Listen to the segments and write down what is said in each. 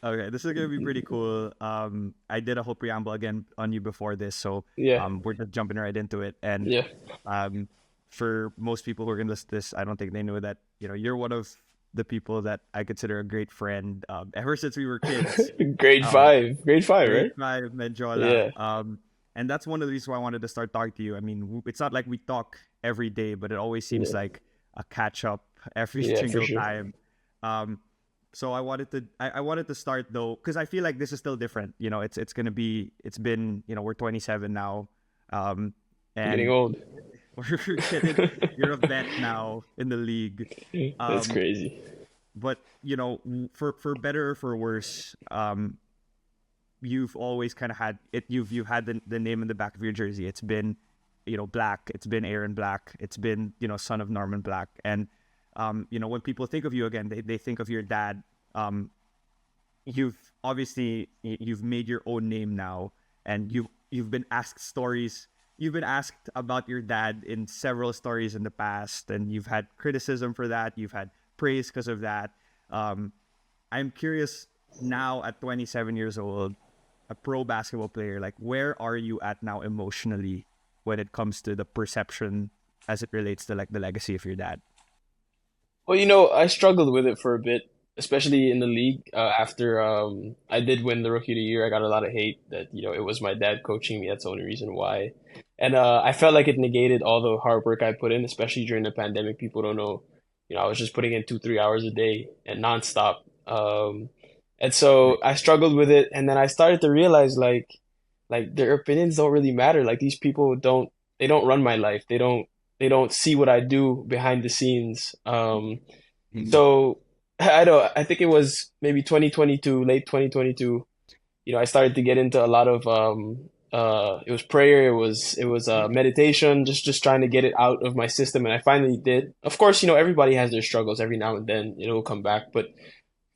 Okay, this is gonna be pretty cool. I did a whole preamble again on you before this, so Yeah, we're just jumping right into it. And yeah. um, for most people who are gonna listen to this, I don't think they know that you're one of the people that I consider a great friend. Ever since we were kids, um, Grade five, grade right? five, Medjola. Yeah, And that's one of the reasons why I wanted to start talking to you. I mean, it's not like we talk every day, but it always seems yeah, like a catch up every yeah, for single sure. time. Um, so I wanted to start though because I feel like this is still different. It's gonna be it's been we're 27 now, Getting and old. we're getting you're a vet now in the league. That's Um, crazy. but for better or for worse, you've always kind of had it. You've had the name in the back of your jersey. It's been Black. It's been Aaron Black. It's been son of Norman Black. And when people think of you again, they think of your dad. You've made your own name now, and you've been asked stories. You've been asked about your dad in several stories in the past, and you've had criticism for that. You've had praise because of that. Um, I'm curious now at 27 years old, a pro basketball player, like where are you at now emotionally when it comes to the perception as it relates to like the legacy of your dad? Well, I struggled with it for a bit, especially in the league. After I did win the Rookie of the Year, I got a lot of hate that it was my dad coaching me. That's the only reason why, and I felt like it negated all the hard work I put in, especially during the pandemic. People don't know, I was just putting in 2, 3 hours a day and nonstop. And so Right. I struggled with it, and then I started to realize like their opinions don't really matter. Like these people don't run my life. They don't see what I do behind the scenes. Mm. So I think it was maybe 2022, late 2022. I started to get into a lot of it was prayer, it was meditation, just trying to get it out of my system, and I finally did. Of course, everybody has their struggles every now and then, it'll come back, but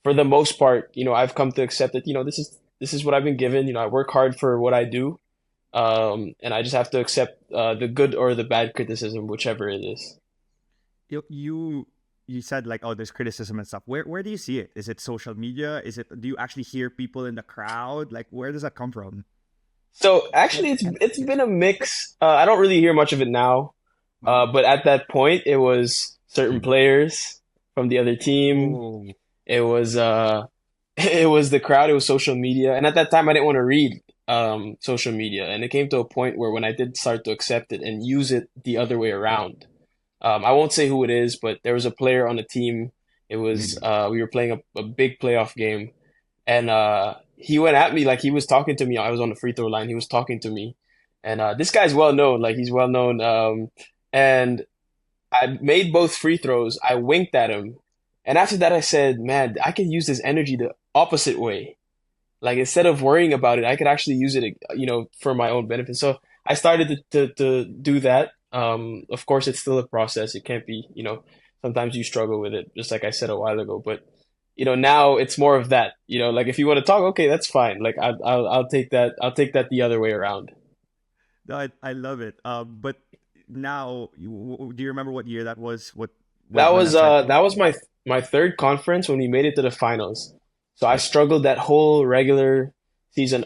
for the most part, I've come to accept that, this is what I've been given. I work hard for what I do, and I just have to accept the good or the bad criticism, whichever it is. You said like, oh, there's criticism and stuff. Where do you see it? Is it social media? Do you actually hear people in the crowd? Like, where does that come from? So actually, it's been a mix. I don't really hear much of it now, Mhm. but at that point, it was certain players from the other team. Oh. It was it was the crowd. It was social media, and at that time, I didn't want to read social media, and it came to a point where when I did start to accept it and use it the other way around. I won't say who it is, but there was a player on the team. It was Mhm. we were playing a big playoff game, and he went at me like he was talking to me. I was on the free throw line. He was talking to me, and this guy's well known. Like he's well known. And I made both free throws. I winked at him, and after that, I said, "Man, I can use this energy the opposite way. Like instead of worrying about it, I could actually use it, for my own benefit." So I started to do that. Of course, it's still a process. It can't be, sometimes you struggle with it, just like I said a while ago. But now it's more of that. Like if you want to talk, okay, that's fine. Like I'll take that. I'll take that the other way around. No, I love it. But now, do you remember what year that was? That When was that started? my third conference when we made it to the finals. So I Right. struggled that whole regular season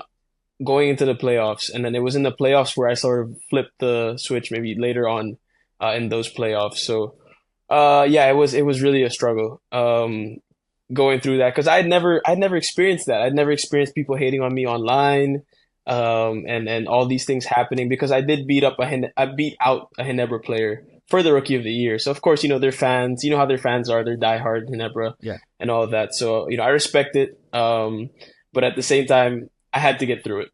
going into the playoffs, and then it was in the playoffs where I sort of flipped the switch maybe later on in those playoffs. So yeah, it was really a struggle going through that because I'd never experienced that. I'd never experienced people hating on me online, and all these things happening because I did I beat out a Ginebra player for the Rookie of the Year. So of course, they're fans. You know how their fans are. They're diehard Ginebra Yeah. and all of that. So I respect it. But at the same time, I had to get through it.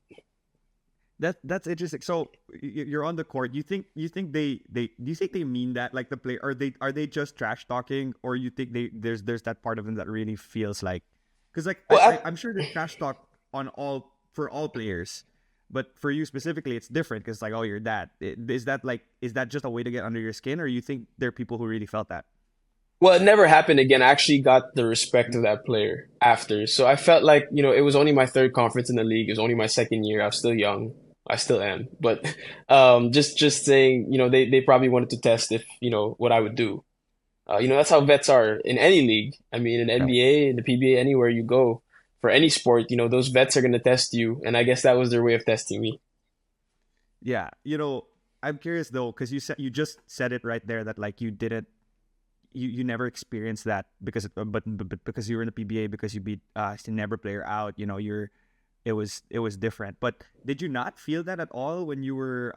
That's interesting. So you're on the court. You think they do you think they mean that, like the play, or are they just trash talking, or you think there's that part of them that really feels like, because like Well, I'm sure there's trash talk on all for all players, but for you specifically it's different because like, oh, your dad, is that just a way to get under your skin, or you think there are people who really felt that? Well, it never happened again. I actually got the respect of that player after. So I felt like, it was only my third conference in the league. It was only my second year. I was still young. I still am. But just saying, they probably wanted to test if, what I would do. That's how vets are in any league. I mean, in Yeah. NBA, in the PBA, anywhere you go. for any sport, those vets are going to test you, and I guess that was their way of testing me. Yeah, I'm curious though, because you just said it right there that like you didn't you never experienced that because but because you were in the PBA, because you beat the never player out. It was different. But did you not feel that at all when you were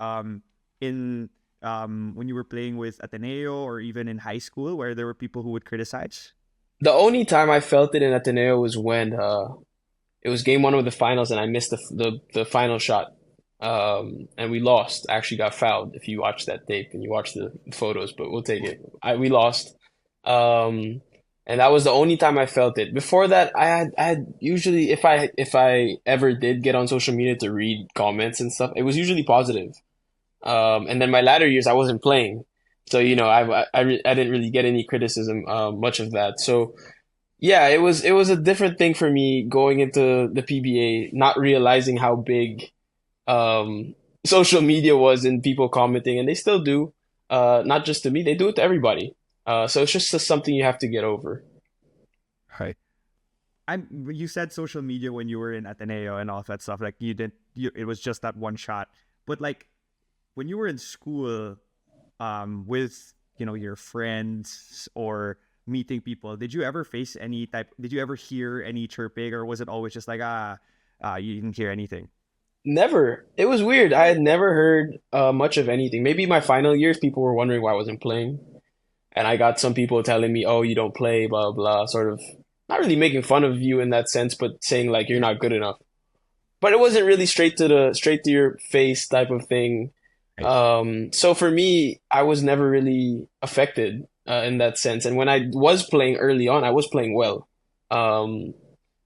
in when you were playing with Ateneo or even in high school where there were people who would criticize? The only time I felt it in Ateneo was when it was game one of the finals, and I missed the final shot. And we lost. I actually got fouled if you watch that tape and you watch the photos, but we'll take it. We lost. Um, and that was the only time I felt it. Before that, I had usually, if I ever did get on social media to read comments and stuff, it was usually positive. And then my latter years, I wasn't playing, so I didn't really get any criticism, much of that. So yeah, it was a different thing for me going into the PBA, not realizing how big social media was and people commenting, and they still do. Not just to me, they do it to everybody. So it's just something you have to get over. Right. You said social media when you were in Ateneo and all that stuff. Like it was just that one shot. But like when you were in school, with your friends or meeting people, did you ever hear any chirping, or was it always just like you didn't hear anything? Never. It was weird. I had never heard much of anything. Maybe my final years, people were wondering why I wasn't playing, and I got some people telling me, "Oh, you don't play," blah blah, sort of not really making fun of you in that sense, but saying like you're not good enough. But it wasn't really straight to your face type of thing. Right. So for me, I was never really affected in that sense. And when I was playing early on, I was playing well um,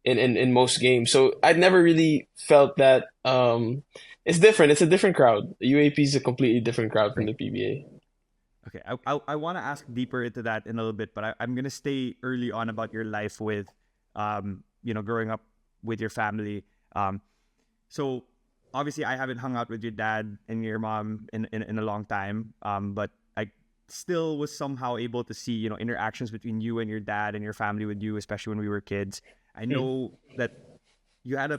in most games. So I'd never really felt that. It's different. It's a different crowd. UAP is a completely different crowd from Right. the PBA. Okay, I want to ask deeper into that in a little bit, but I'm gonna stay early on about your life with, growing up with your family. So obviously I haven't hung out with your dad and your mom in a long time. But I still was somehow able to see, interactions between you and your dad and your family with you, especially when we were kids. I Hmm. know that you had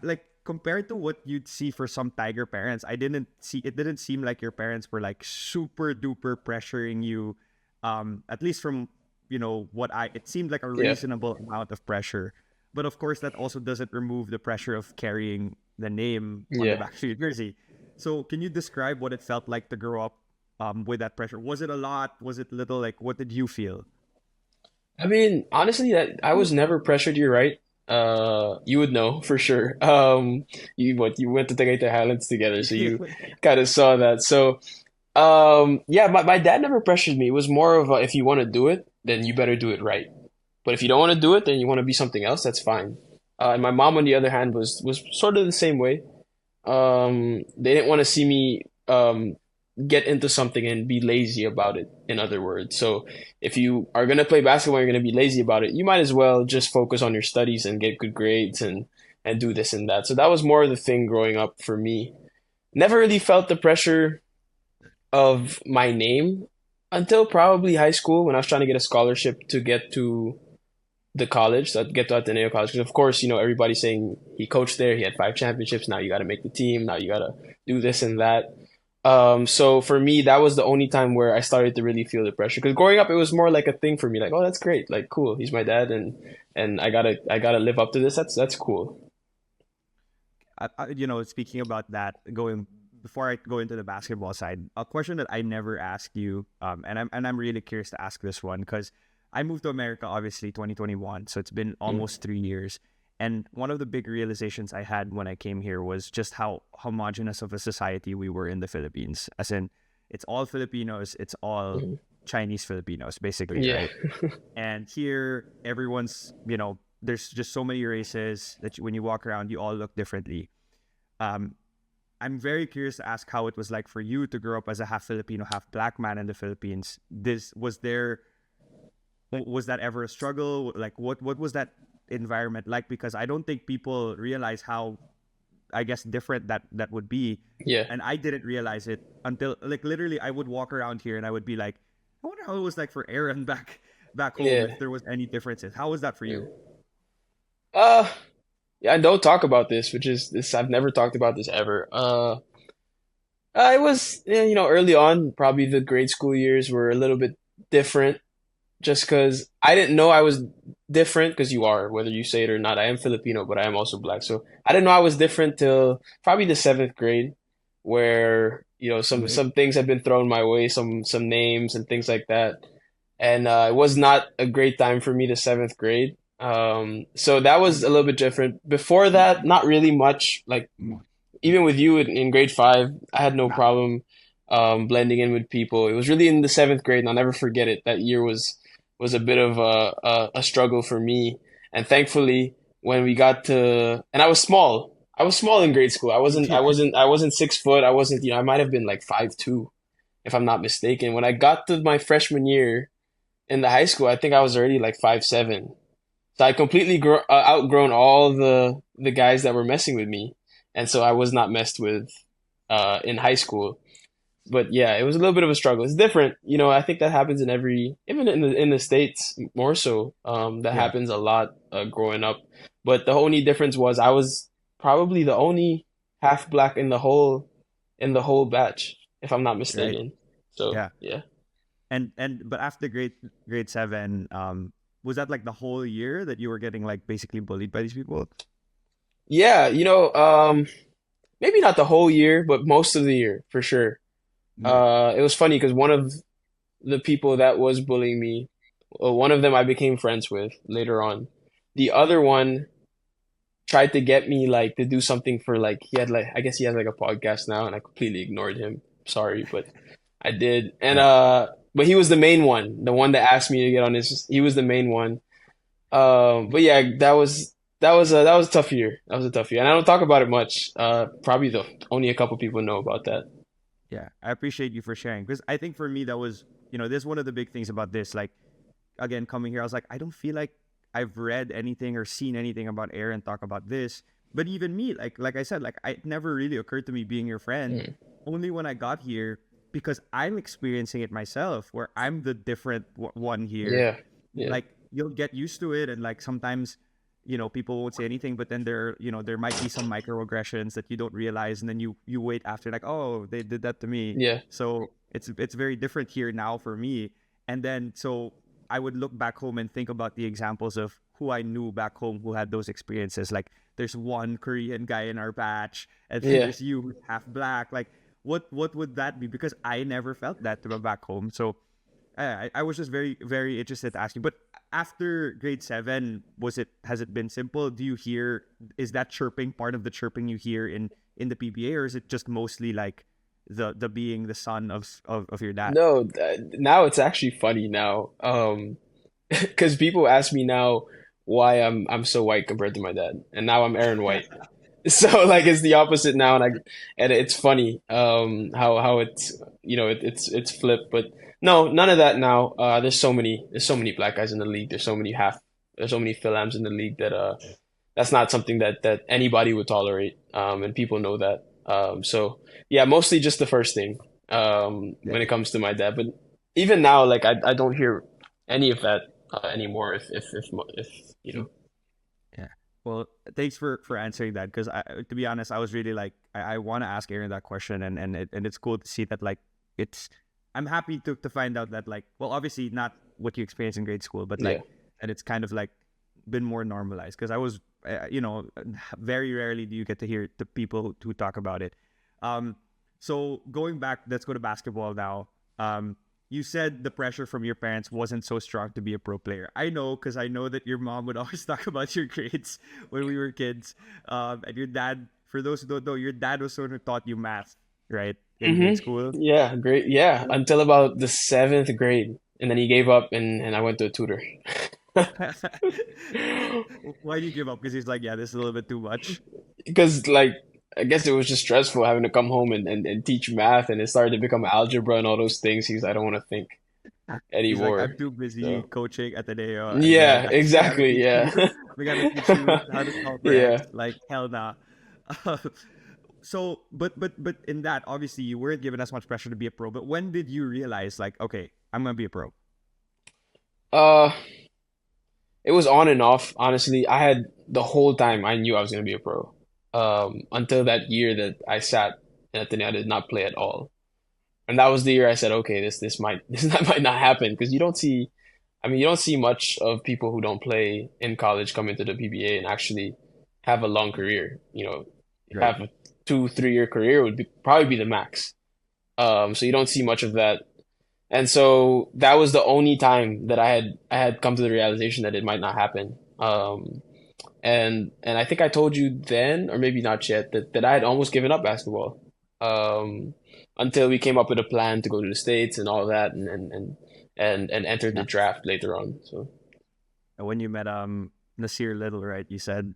like compared to what you'd see for some tiger parents. It didn't seem like your parents were like super duper pressuring you, at least from what I it seemed like a Yeah, reasonable amount of pressure. But of course that also doesn't remove the pressure of carrying the name on the yeah. back of your jersey. So can you describe what it felt like to grow up with that pressure? Was it a lot? Was it little? Like what did you feel? I mean, honestly, that I was never pressured. You're right. You would know for sure. You went to Tagaytay Highlands together, so you kind of saw that. So yeah, my dad never pressured me. It was more of a, if you want to do it, then you better do it right. But if you don't want to do it, then you want to be something else, that's fine. And my mom, on the other hand, was sort of the same way. They didn't want to see me get into something and be lazy about it, in other words. So if you are gonna play basketball and you're gonna be lazy about it, you might as well just focus on your studies and get good grades and do this and that. So that was more of the thing growing up for me. Never really felt the pressure of my name until probably high school when I was trying to get a scholarship to get to the college, so get to Ateneo College. Because of course, everybody's saying he coached there, he had 5 championships. Now you got to make the team. Now you got to do this and that. So for me, that was the only time where I started to really feel the pressure. Because growing up, it was more like a thing for me, like, oh, that's great, like, cool, he's my dad, and I gotta live up to this. That's cool. Speaking about that, going before I go into the basketball side, a question that I never asked you, and I'm really curious to ask this one because I moved to America obviously 2021, so it's been Mm. almost 3 years. And one of the big realizations I had when I came here was just how homogenous of a society we were in the Philippines. As in, it's all Filipinos, it's all Mhm. Chinese Filipinos, basically, Yeah. right? And here, everyone's, there's just so many races that when you walk around, you all look differently. Um, I'm very curious to ask how it was like for you to grow up as a half Filipino, half black man in the Philippines. Was that ever a struggle? Like, what was that environment like? Because I don't think people realize how, I guess, different that would be. Yeah. And I didn't realize it until, like, literally I would walk around here and I would be like, I wonder how it was like for Aaron back home, Yeah. if there was any differences. How was that for Yeah. you? Yeah, and don't talk about this, which is this. I've never talked about this ever. I was, early on, probably the grade school years were a little bit different just because I didn't know I was different because you are, whether you say it or not. I am Filipino, but I am also black. So I didn't know I was different till probably the seventh grade, where, Right. some things have been thrown my way, some names and things like that. And it was not a great time for me the seventh grade. So that was a little bit different. Before that, not really much. Like even with you in grade five, I had no problem blending in with people. It was really in the seventh grade, and I'll never forget it. That year was a bit of a struggle for me. And thankfully, when we got to, and I was small. I was small in grade school. Yeah. I wasn't 6 foot. I wasn't, I might have been like 5'2", if I'm not mistaken. When I got to my freshman year in the high school, I think I was already like 5'7". So I completely outgrown all the guys that were messing with me, and so I was not messed with in high school. But yeah, it was a little bit of a struggle. It's different, I think that happens in every, even in the States more so. That Yeah. happens a lot growing up. But the only difference was I was probably the only half black in the whole batch, if I'm not Right. mistaken. So Yeah. yeah. And but after grade seven, was that like the whole year that you were getting like basically bullied by these people? Yeah, maybe not the whole year, but most of the year for sure. Right. It was funny because one of the people that was bullying me, one of them I became friends with later on. The other one tried to get me like to do something for like he had like I guess he has like a podcast now, and I completely ignored him. Sorry, but I did. And Yeah. but he was the main one, the one that asked me to get on his. He was the main one. But yeah, that was a tough year. That was a tough year, and I don't talk about it much. Probably the only a couple people know about that. Yeah. I appreciate you for sharing because I think for me that was, this is one of the big things about this. Like again, coming here, I was like, I don't feel like I've read anything or seen anything about Aaron talk about this. But even me, like I said, like it never really occurred to me being your friend. Mm. Only when I got here because I'm experiencing it myself, where I'm the different one here. Yeah, yeah, Like you'll get used to it, and like sometimes, people won't say anything, but then there might be some microaggressions that you don't realize, and then you wait after like, oh, they did that to me. yeah, So it's very different here now for me. And then so I would look back home and think about the examples of who I knew back home who had those experiences. Like there's one Korean guy in our batch, and then yeah. there's you who's half black. Like what would that be? Because I never felt that to back home. So I was just very very interested to ask you. But after grade seven, has it been simple? Do you hear is that chirping part of the chirping you hear in the PBA, or is it just mostly like the being the son of your dad? No, now it's actually funny now. Because people ask me now why I'm so white compared to my dad, and now I'm Aaron White. So like it's the opposite now, and it's funny how it's it's flipped, but no, none of that now. There's so many black guys in the league. There's so many Philams in the league that that's not something that anybody would tolerate. And people know that. So yeah, mostly just the first thing when it comes to my dad. But even now, like I don't hear any of that anymore. If you know. Yeah. Well, thanks for answering that because to be honest, I was really like I want to ask Aaron that question, and it's cool to see that like it's I'm happy to find out that like well obviously not what you experienced in grade school, but Yeah. like and it's kind of like been more normalized because I was very rarely do you get to hear the people who talk about it. Um, so going back, let's go to basketball now. You said the pressure from your parents wasn't so strong to be a pro player. I know because I know that your mom would always talk about your grades when we were kids. And your dad, for those who don't know, your dad was someone who taught you math, right, in grade school. Yeah, great. Yeah, until about the seventh grade, and then he gave up, and I went to a tutor. Why do you give up? Because he's like, yeah, this is a little bit too much. Because like I guess it was just stressful having to come home and teach math, and it started to become algebra and all those things. He's I don't want to think He's like, anymore. I'm too busy So coaching at Ateneo, and then yeah, we gotta teach exactly. you, Yeah, we gotta teach you how to solve for yeah. X. Like hell nah. So, but in that, obviously, you weren't given as much pressure to be a pro. But when did you realize, like, okay, I'm gonna be a pro? Uh, It was on and off. Honestly, I had the whole time I knew I was gonna be a pro. Until that year that I sat in Ateneo, I did not play at all. And that was the year I said, okay, this might this might not happen because you don't see, I mean, you don't see much of people who don't play in college come into the PBA and actually have a long career. Right. Have a 2 3 year career would probably be the max. So you don't see much of that. And so that was the only time that I had come to the realization that it might not happen. And I think I told you then, or maybe not yet, that I had almost given up basketball. Um, until we came up with a plan to go to the States and all that, and entered the Yeah. draft later on. So When you met Nasir Little, right? You said,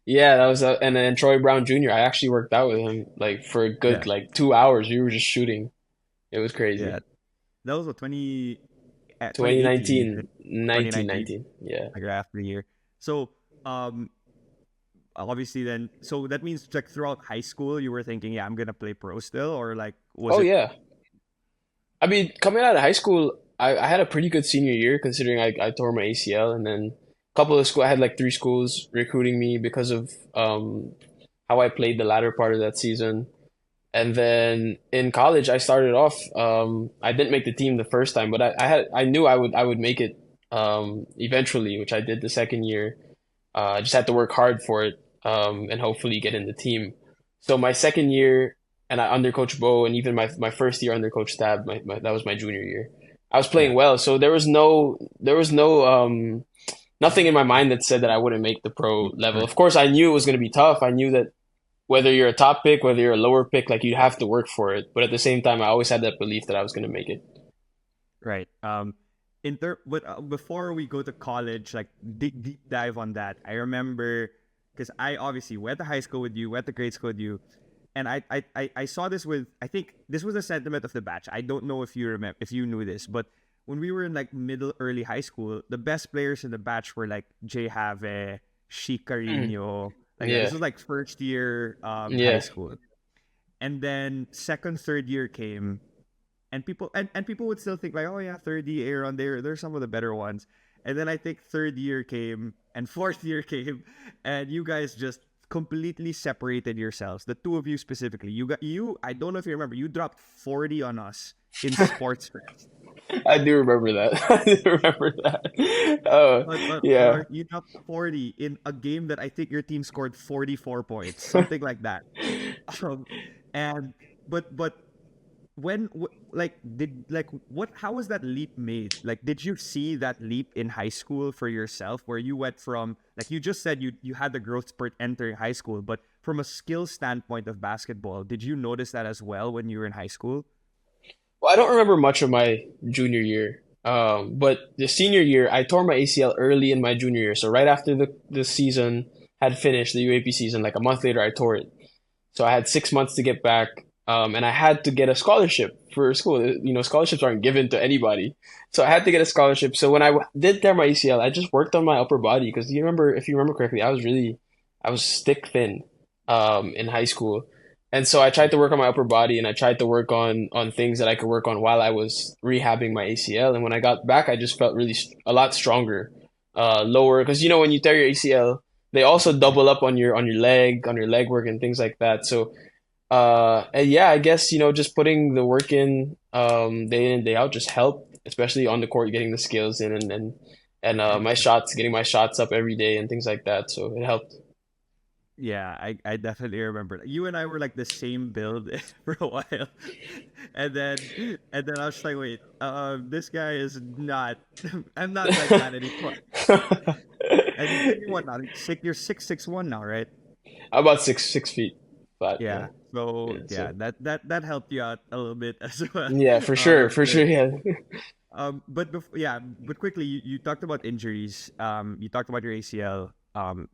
yeah, that was and then Troy Brown Jr. I actually worked out with him like for a good yeah, like 2 hours. We were just shooting. It was yeah. crazy. That was what 2018, 2019, right? 2019, 1919. Yeah. like after the year. So um obviously then, so that means like throughout high school you were thinking, yeah, I'm gonna play pro still, or like was Oh it yeah. I mean, coming out of high school, I had a pretty good senior year considering I tore my ACL, and then a couple of school I had like 3 schools recruiting me because of how I played the latter part of that season. And then in college, I started off. I didn't make the team the first time, but I knew I would make it eventually, which I did the second year. I just had to work hard for it, and hopefully get in the team. So my second year, and I under Coach Bo, and even my first year under Coach Tab, that was my junior year. I was playing yeah, well, so there was no nothing in my mind that said that I wouldn't make the pro level. right, Of course, I knew it was going to be tough. I knew that whether you're a top pick, whether you're a lower pick, like you have to work for it. But at the same time, I always had that belief that I was going to make it. right. But before we go to college, like deep dive on that, I remember because I obviously went to high school with you, went to grade school with you, and I saw this with, I think this was a sentiment of the batch. I don't know if you remember, if you knew this, but when we were in like middle early high school, the best players in the batch were like Jay Have, Mm. Carino, like that. This Yeah, was like first year high yeah. school. And then second, third year came, and people would still think like, oh yeah, third year on there, they're some of the better ones. And then I think third year came and fourth year came, and you guys just completely separated yourselves. The two of you specifically. I don't know if you remember, you dropped 40 on us in sports fest. I do remember that. I do remember that. Oh, yeah. You dropped 40 in a game that I think your team scored 44 points, something like that. Um, and but like did like what how was that leap made? Like did you see that leap in high school for yourself, where you went from, like you just said, you had the growth spurt entering high school, but from a skill standpoint of basketball, did you notice that as well when you were in high school? Well, I don't remember much of my junior year. But the senior year, I tore my ACL early in my junior year. So right after the season had finished, the UAP season, like a month later, I tore it. So I had 6 months to get back, and I had to get a scholarship for school. Scholarships aren't given to anybody, so I had to get a scholarship. So when did tear my ACL, I just worked on my upper body because if you remember correctly, I was stick thin, in high school, and so I tried to work on my upper body, and I tried to work on things that I could work on while I was rehabbing my ACL. And when I got back, I just felt really a lot stronger, lower, because when you tear your ACL, they also double up on your leg work and things like that. So and yeah, I guess just putting the work in day in and day out just helped, especially on the court, getting the skills in, and getting my shots up every day and things like that. So it helped. Yeah, I definitely remember. You and I were like the same build for a while. And then I was like, wait, this guy is not I'm not like that anymore. And you're what now? You're 6'1" now, right? About 6 feet flat. Yeah, Yeah. So yeah. yeah, So that helped you out a little bit as well. yeah, for sure, for There. sure. Yeah. But quickly, you talked about injuries. You talked about your ACL. Um,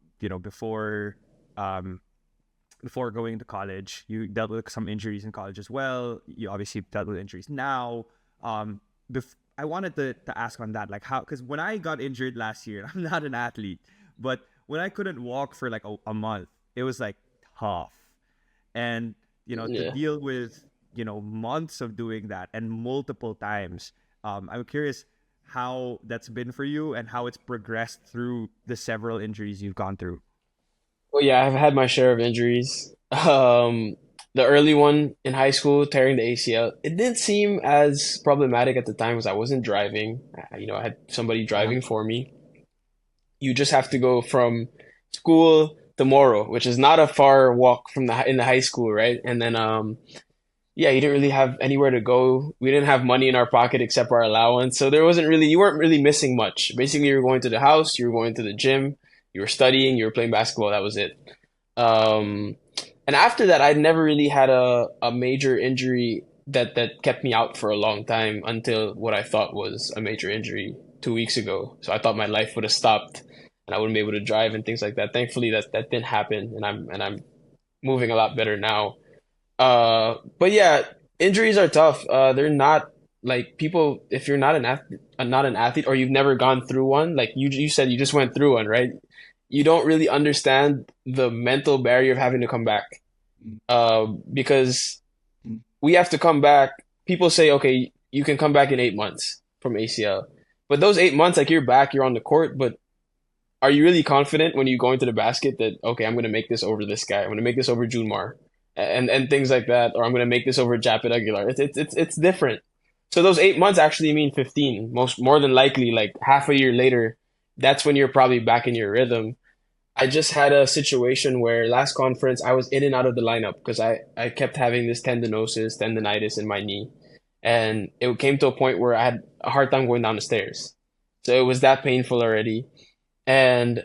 before going to college, you dealt with some injuries in college as well. You obviously dealt with injuries now. I wanted to ask on that, like how, because when I got injured last year, I'm not an athlete, but when I couldn't walk for like a month, it was like tough. And to Yeah. deal with months of doing that and multiple times. I'm curious. how that's been for you and how it's progressed through the several injuries you've gone through. Well, yeah, I've had my share of injuries. The early one in high school, tearing the ACL, it didn't seem as problematic at the time because I wasn't driving. I had somebody Uh-huh. driving for me. You just have to go from school to Moro, which is not a far walk from in the high school, right? And then yeah, you didn't really have anywhere to go. We didn't have money in our pocket except our allowance. So there wasn't really, you weren't really missing much. Basically, you were going to the house, you were going to the gym, you were studying, you were playing basketball. That was it. Um, and after that, I'd never really had a major injury that kept me out for a long time until what I thought was a major injury 2 weeks ago. So I thought my life would have stopped and I wouldn't be able to drive and things like that. Thankfully, that didn't happen, and I'm moving a lot better now. But yeah, injuries are tough. They're not like people. If you're not an athlete, or you've never gone through one, like you said, you just went through one, right? You don't really understand the mental barrier of having to come back. Because we have to come back. People say, okay, you can come back in 8 months from ACL, but those 8 months, like you're back, you're on the court, but are you really confident when you go into the basket that okay, I'm going to make this over this guy, I'm going to make this over Junmar, and things like that, or I'm going to make this over Japet Aguilar? It's different. So those 8 months actually mean 15. More than likely, like half a year later, that's when you're probably back in your rhythm. I just had a situation where last conference I was in and out of the lineup because I kept having this tendonitis in my knee. And it came to a point where I had a hard time going down the stairs. So it was that painful already. And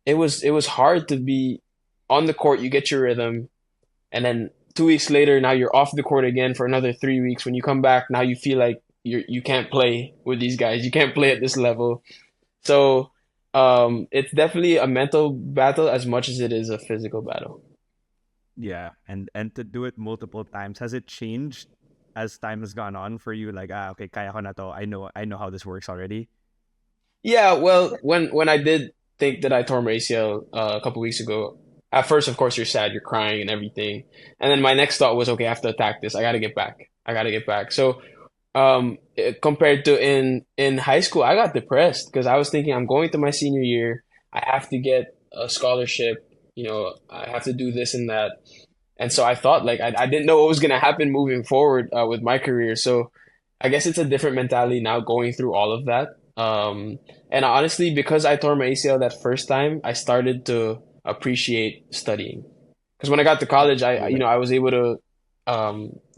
it was hard to be on the court. You get your rhythm, and then 2 weeks later, now you're off the court again for another 3 weeks. When you come back, now you feel like you can't play with these guys. You can't play at this level. So it's definitely a mental battle as much as it is a physical battle. Yeah, and to do it multiple times, has it changed as time has gone on for you? Like, okay, kaya ko na to. I know how this works already. Yeah, well, when I did think that I tore my ACL a couple weeks ago, at first, of course, you're sad, you're crying and everything, and then my next thought was, okay, I have to attack this. I got to get back. I got to get back. So, compared to in high school, I got depressed because I was thinking I'm going to my senior year. I have to get a scholarship. I have to do this and that. And so I thought like I didn't know what was gonna happen moving forward with my career. So I guess it's a different mentality now going through all of that. And honestly, because I tore my ACL that first time, I started to appreciate studying. Because when I got to college, I was able to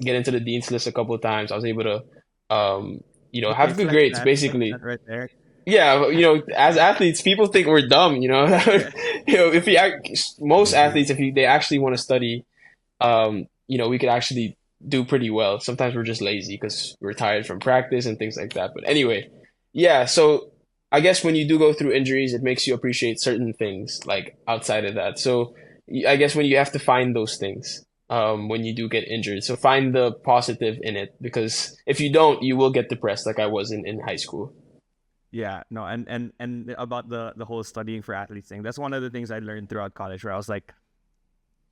get into the dean's list a couple of times. I was able to Okay, have good flex grades, that. Flex basically. that right there. Yeah, as athletes, people think we're dumb. If you act, most athletes, if they actually want to study, we could actually do pretty well. Sometimes we're just lazy because we're tired from practice and things like that. But anyway, yeah. So I guess when you do go through injuries, it makes you appreciate certain things like outside of that. So I guess when you have to find those things when you do get injured, so find the positive in it because if you don't, you will get depressed like I was in high school. Yeah, no, and about the whole studying for athletes thing. That's one of the things I learned throughout college, where I was like,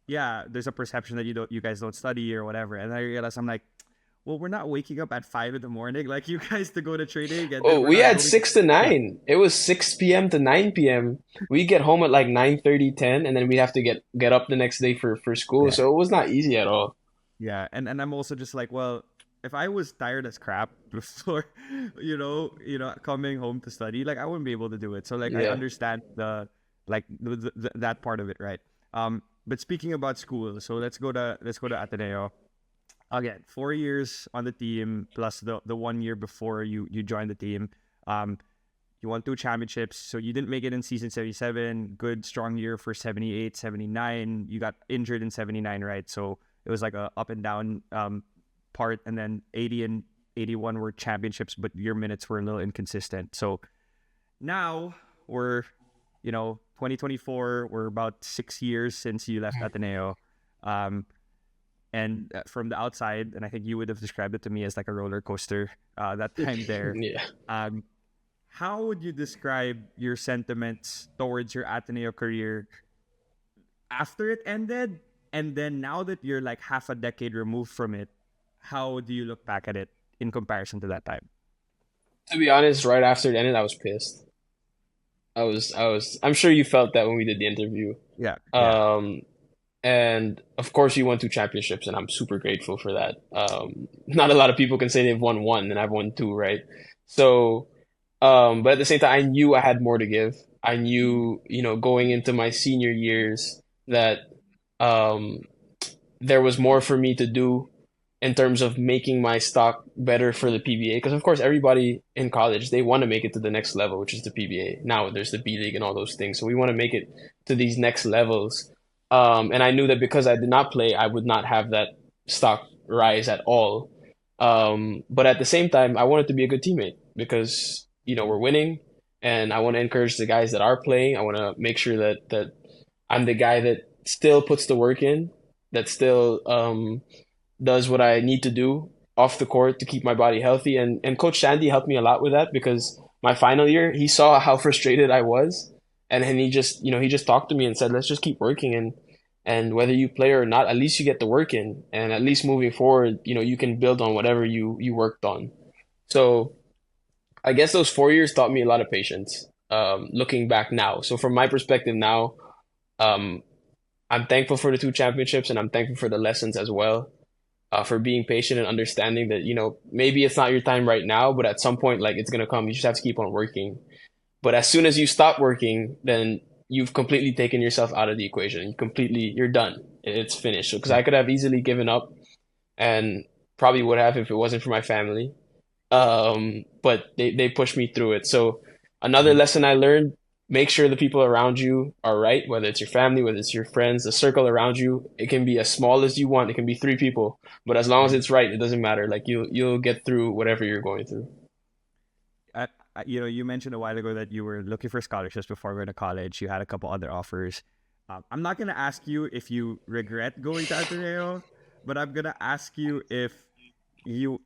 yeah, there's a perception that you guys don't study or whatever, and I realized I'm like, well, we're not waking up at 5 in the morning like you guys to go to training, and then Oh, we're we not had going to 6 to 9. It was 6 p.m. to 9 p.m. We get home at like 9:30, 10, and then we have to get up the next day for school. yeah. So it was not easy at all. Yeah, and I'm also just like, well, if I was tired as crap before, coming home to study, like I wouldn't be able to do it. So like I Yeah. understand that part of it, right? But speaking about school, so let's go to Ateneo again. 4 years on the team plus the 1 year before you joined the team. Um, you won two championships, so you didn't make it in season 77. Good, strong year for 78, 79. You got injured in 79, right? So it was like a up and down part. And then 80 and 81 were championships, but your minutes were a little inconsistent. So now we're, 2024, we're about 6 years since you left Ateneo. Um, and from the outside, and I think you would have described it to me as like a roller coaster that time there. Yeah. Um, how would you describe your sentiments towards your Ateneo career after it ended? And then now that you're like half a decade removed from it, how do you look back at it in comparison to that time? To be honest, right after it ended, I was pissed. I'm sure you felt that when we did the interview. Yeah, yeah. Um, and of course, you won two championships, and I'm super grateful for that. Not a lot of people can say they've won one, and I've won two, right? So, but at the same time, I knew I had more to give. I knew, going into my senior years that um, there was more for me to do in terms of making my stock better for the PBA. Because of course, everybody in college they want to make it to the next level, which is the PBA. Now there's the B League and all those things, so we want to make it to these next levels. And I knew that because I did not play, I would not have that stock rise at all. But at the same time, I wanted to be a good teammate because we're winning, and I want to encourage the guys that are playing. I want to make sure that I'm the guy that still puts the work in, that still does what I need to do off the court to keep my body healthy. And Coach Sandy helped me a lot with that because my final year, he saw how frustrated I was, and he just he just talked to me and said, let's just keep working, and whether you play or not, at least you get the work in, and at least moving forward, you can build on whatever you worked on. So I guess those 4 years taught me a lot of patience. Looking back now, so from my perspective now, um, I'm thankful for the two championships, and I'm thankful for the lessons as well, for being patient and understanding that maybe it's not your time right now, but at some point, like, it's gonna come. You just have to keep on working. But as soon as you stop working, then you've completely taken yourself out of the equation. You're done. It's finished. Because Yeah. I could have easily given up, and probably would have if it wasn't for my family. But they pushed me through it. So another Mhm. lesson I learned: make sure the people around you are right, whether it's your family, whether it's your friends, the circle around you. It can be as small as you want. It can be three people, but as long as Mhm. it's right, it doesn't matter. Like you'll get through whatever you're going through. You mentioned a while ago that you were looking for scholarships before going to college. You had a couple other offers. I'm not gonna ask you if you regret going to Ateneo, but I'm gonna ask you you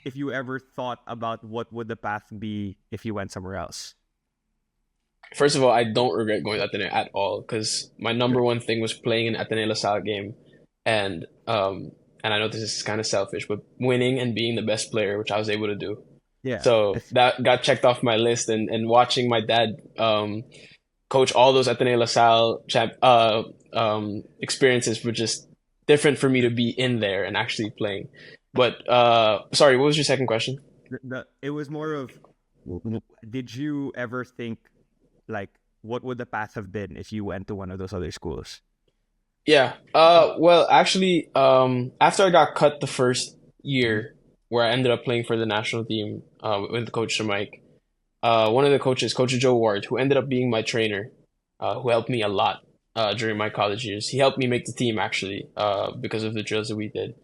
if you ever thought about what would the path be if you went somewhere else. First of all, I don't regret going to Ateneo at all because my number Good. one thing was playing an Ateneo LaSalle game, and and I know this is kind of selfish, but winning and being the best player, which I was able to do. Yeah. So that got checked off my list, and watching my dad coach all those Ateneo LaSalle experiences were just different for me to be in there and actually playing. But sorry, what was your second question? It was more of, did you ever think, like, what would the path have been if you went to one of those other schools? Yeah. Well, actually, after I got cut the first Mhm. year, where I ended up playing for the national team, with Coach Mike, one of the coaches, Coach Joe Ward, who ended up being my trainer, who helped me a lot during my college years. He helped me make the team actually, because of the drills that we did.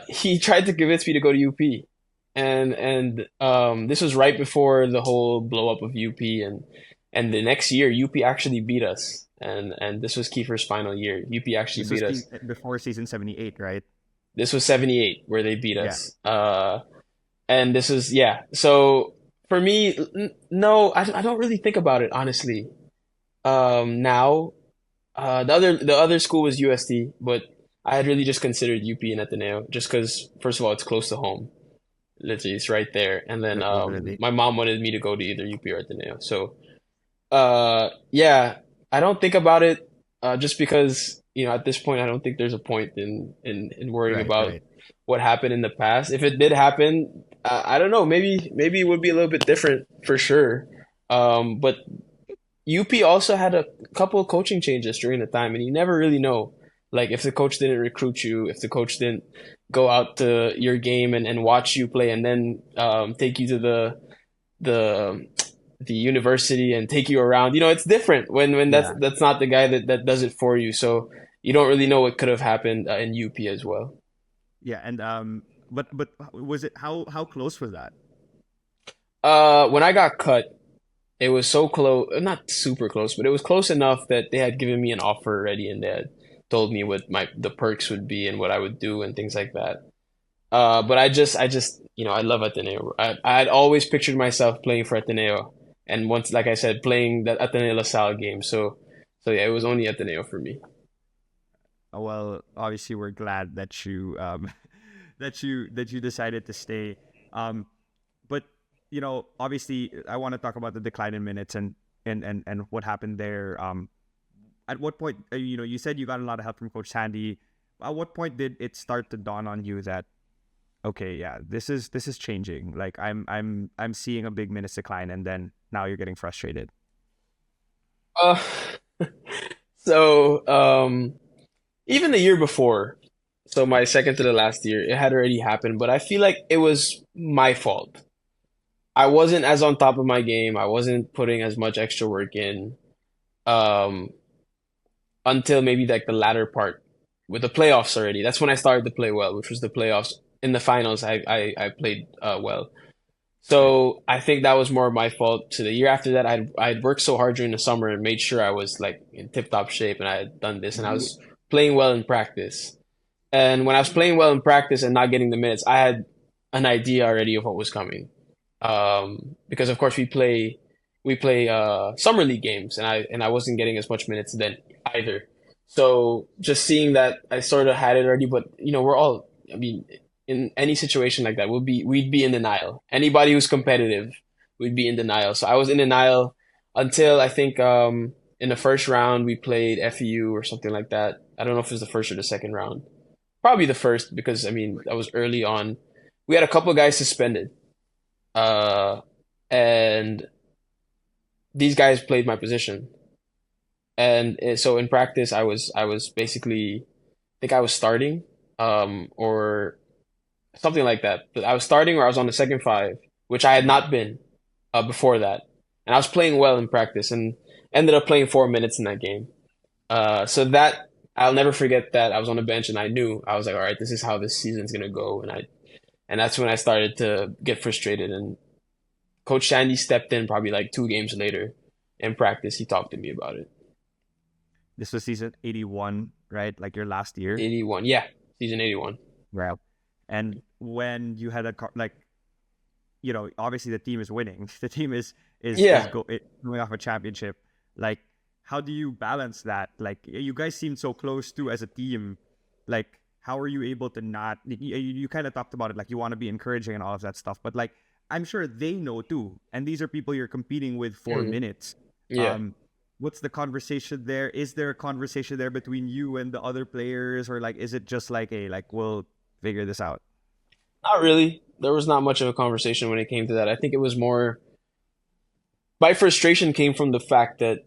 He tried to convince me to go to UP, and this was right before the whole blow up of UP, and the next year UP actually beat us, and this was Kiefer's final year. UP actually This was beat us. before season 78, right? This was 78 where they beat Yeah. us. And this was, yeah. So for me, no, I don't really think about it honestly. Now, the other school was UST, but I had really just considered UP and Ateneo just because, first of all, it's close to home. Literally, it's right there. And then Literally. my mom wanted me to go to either UP or Ateneo. So yeah, I don't think about it, just because at this point I don't think there's a point in worrying Right, about right. what happened in the past. If it did happen, I don't know. Maybe it would be a little bit different for sure. But UP also had a couple of coaching changes during the time, and you never really know. Like if the coach didn't recruit you, if the coach didn't go out to your game and watch you play, and then take you to the the university and take you around. It's different when that's Yeah. that's not the guy that does it for you. So you don't really know what could have happened in UP as well. Yeah, and but was it how close was that? When I got cut, it was so close, not super close, but it was close enough that they had given me an offer already, and they had told me what the perks would be and what I would do and things like that. But I just, I love Ateneo. I had always pictured myself playing for Ateneo, and once, like I said, playing that Ateneo LaSalle game. So yeah, it was only Ateneo for me. Well, obviously we're glad that you that you decided to stay. But obviously, I want to talk about the decline in minutes and what happened there. At what point, you said you got a lot of help from Coach Sandy. At what point did it start to dawn on you that, okay, yeah, this is changing. Like I'm seeing a big minutes decline, and then now you're getting frustrated. Uh, so even the year before, so my second to the last year, it had already happened, but I feel like it was my fault. I wasn't as on top of my game. I wasn't putting as much extra work in um, until maybe like the latter part with the playoffs already. That's when I started to play well, which was the playoffs. In the finals, I played well. Right. So I think that was more my fault. So the year after that, I'd worked so hard during the summer and made sure I was like in tip-top shape and I had done this and I was playing well in practice. And when I was playing well in practice and not getting the minutes, I had an idea already of what was coming. Because of course we play summer league games and I wasn't getting as much minutes then either. So just seeing that I sort of had it already, but we're all, I mean, in any situation like that, we'd be in denial. Anybody who's competitive would be in denial. So I was in denial until I think in the first round we played FEU or something like that. I don't know if it was the first or the second round. Probably the first because I mean that was early on. We had a couple of guys suspended, uh, and these guys played my position. And so in practice, I was basically I think I was starting, or something like that. But I was starting or I was on the second five, which I had not been before that, and I was playing well in practice and ended up playing 4 minutes in that game. So that I'll never forget that I was on the bench and I knew I was like, all right, this is how this season's gonna go, and that's when I started to get frustrated. And Coach Shandy stepped in probably like 2 games later in practice. He talked to me about it. This was season 81, right? Like your last year. 81, yeah, season 81. Right. And when you had like, obviously the team is winning. The team is Yeah, going off a championship. Like, how do you balance that? Like, you guys seem so close too as a team. Like, how are you able to not? You kind of talked about it. Like, you want to be encouraging and all of that stuff. But like, I'm sure they know too. And these are people you're competing with for mhm, minutes. yeah. Um, what's the conversation there? Is there a conversation there between you and the other players, or like, is it just like a like we'll figure this out? Not really. There was not much of a conversation when it came to that. I think it was more my frustration came from the fact that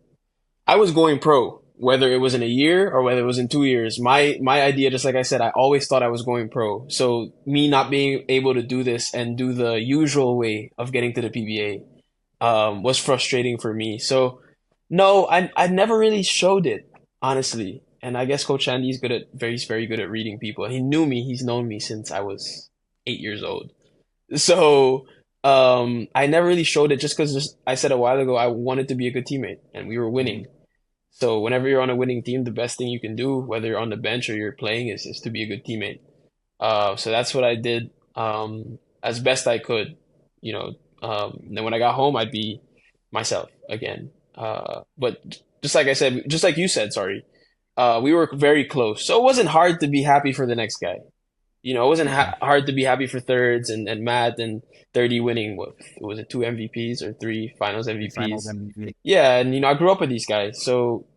I was going pro, whether it was in a year or whether it was in 2 years. My idea, just like I said, I always thought I was going pro. So me not being able to do this and do the usual way of getting to the PBA was frustrating for me. So no, I never really showed it, honestly. And I guess Coach Andy is very good at reading people. He knew me. He's known me since I was 8 years old. So I never really showed it just because I said a while ago I wanted to be a good teammate and we were Mhm. winning. So whenever you're on a winning team, the best thing you can do, whether you're on the bench or you're playing, is to be a good teammate. So that's what I did as best I could. You know, then when I got home, I'd be myself again. But just like I said, just like you said, sorry, we were very close. So it wasn't hard to be happy for the next guy. It wasn't Yeah. hard to be happy for thirds and Matt and 30 winning. What was it, two MVPs or three Finals The finals MVPs? MVP. Yeah, and I grew up with these guys, so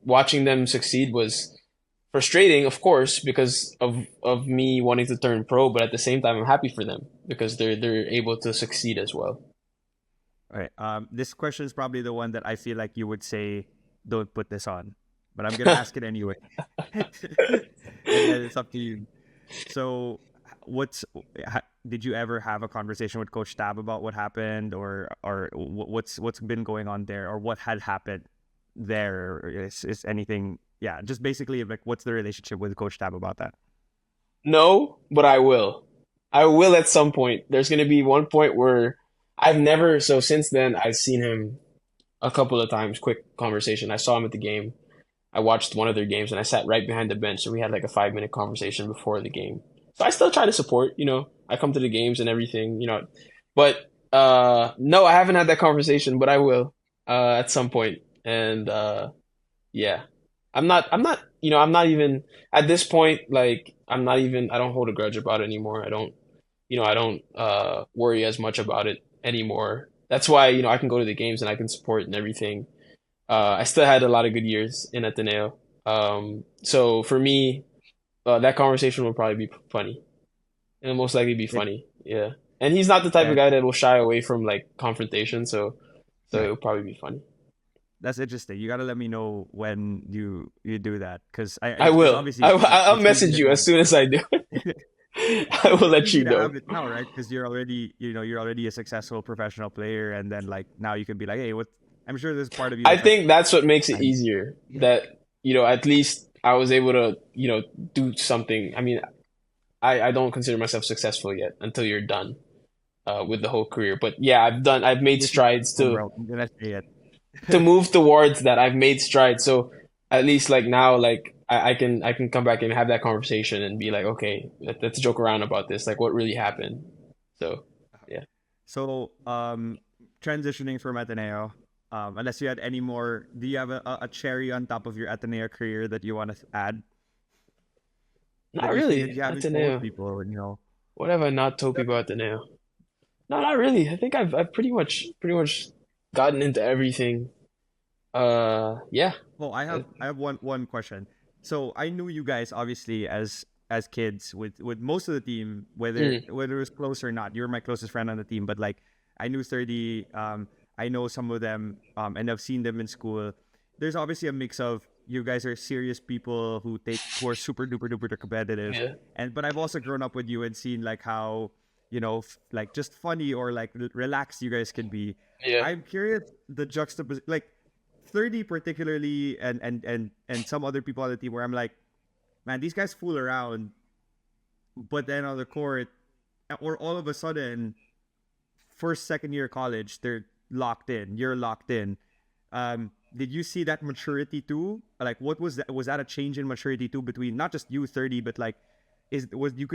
watching them succeed was frustrating, of course, because of me wanting to turn pro, but at the same time, I'm happy for them because they're able to succeed as well. All right. This question is probably the one that I feel like you would say, don't put this on, but I'm gonna ask it anyway. And then it's up to you. So, what's did you ever have a conversation with Coach Tab about what happened, or what's been going on there, or what had happened there? Or is anything? Yeah, just basically like what's the relationship with Coach Tab about that? No, but I will. I will at some point. There's going to be one point where so since then, I've seen him a couple of times, quick conversation. I saw him at the game. I watched one of their games and I sat right behind the bench. So we had like a 5 minute conversation before the game. So I still try to support. I come to the games and everything. But no, I haven't had that conversation, but I will at some point. And yeah. I'm not even at this point, like I don't hold a grudge about it anymore. I don't worry as much about it. anymore. That's why, I can go to the games and I can support and everything. I still had a lot of good years in Ateneo. So for me, that conversation will probably be funny. It'll most likely be It, funny. Yeah. And he's not the type of yeah, guy that will shy away from like confrontation, so right. it'll probably be funny. That's interesting. You gotta let me know when you do that, because I it's will. obviously I'll it's making message it you as more. soon as I do. I will It's let easy you to know. have it now, right? Because you're already a successful professional player, and then like now you can be like, hey, what? I'm sure there's part of you I that's like, think that's what makes it I'm, easier. That, at least I was able to, do something. I mean, I don't consider myself successful yet until you're done with the whole career. But yeah, I've made this is strides oh, bro, I'm gonna say it. to move towards that. I've made strides. So at least like now, like I can come back and have that conversation and be like, okay, let's joke around about this. Like what really happened. So yeah. So, transitioning from Ateneo, unless you had any more, do you have a cherry on top of your Ateneo career that you want to add Not that you think that really. you haven't told Ateneo. people? What have I not told people at Ateneo? No, not really. I think I've pretty much gotten into everything. Yeah. Well, I have one question. So I knew you guys obviously as kids with most of the team, Mm, whether it was close or not. You were my closest friend on the team, but like I knew 30. I know some of them, and I've seen them in school. There's obviously a mix of you guys are serious people who are super duper duper competitive, yeah. and but I've also grown up with you and seen like how like just funny or like relaxed you guys can be. Yeah. I'm curious the juxtaposition, like 30 particularly, and some other people on the team where I'm like, man, these guys fool around, but then on the court, or all of a sudden, first second year college, they're locked in. You're locked in. Did you see that maturity too? Like, what was that? Was that a change in maturity too between not just you 30, but like,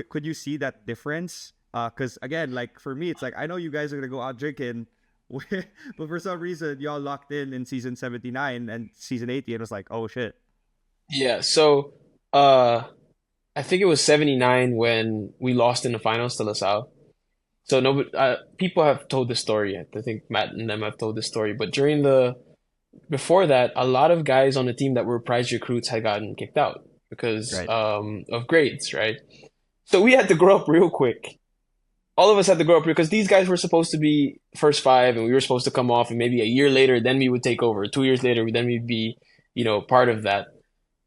could you see that difference? Because again, like for me, it's like I know you guys are gonna go out drinking, but for some reason y'all locked in season 79 and season 80, and it was like, oh shit. Yeah. So uh I think it was 79 when we lost in the finals to LaSalle. So nobody, people have told this story. I think Matt and them have told this story. But before that, a lot of guys on the team that were prize recruits had gotten kicked out because Right. of grades, right? So we had to grow up real quick. All of us had to grow up because these guys were supposed to be first five, and we were supposed to come off, and maybe a year later, then we would take over. 2 years later, then we'd be, part of that.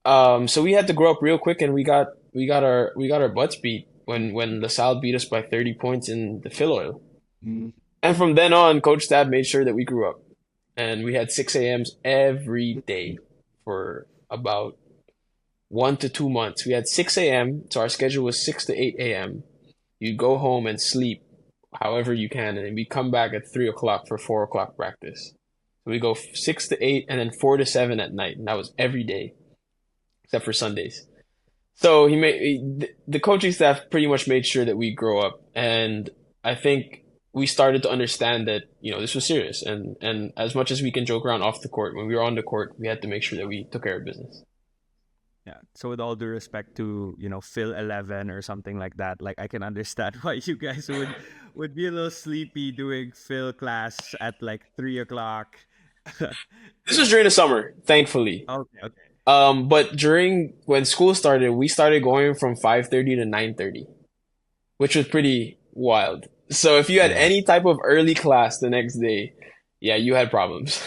So we had to grow up real quick, and we got our butts beat when LaSalle beat us by 30 points in the Phil Oil. Mm. And from then on, Coach Tab made sure that we grew up, and we had 6 a.m.s every day for about 1 to 2 months. We had 6 a.m. So our schedule was 6 to 8 a.m. You go home and sleep however you can, and then we come back at 3 o'clock for 4 o'clock practice. So we go 6 to 8, and then 4 to 7 at night, and that was every day except for Sundays. So the coaching staff pretty much made sure that we grow up, and I think we started to understand that this was serious, and as much as we can joke around off the court, when we were on the court, we had to make sure that we took care of business. Yeah. So with all due respect to, Phil 11 or something like that, like I can understand why you guys would be a little sleepy doing Phil class at like 3 o'clock. This was during the summer, thankfully. Okay, okay. But during when school started, we started going from 5:30 to 9:30, which was pretty wild. So if you had Yeah. any type of early class the next day, yeah, you had problems.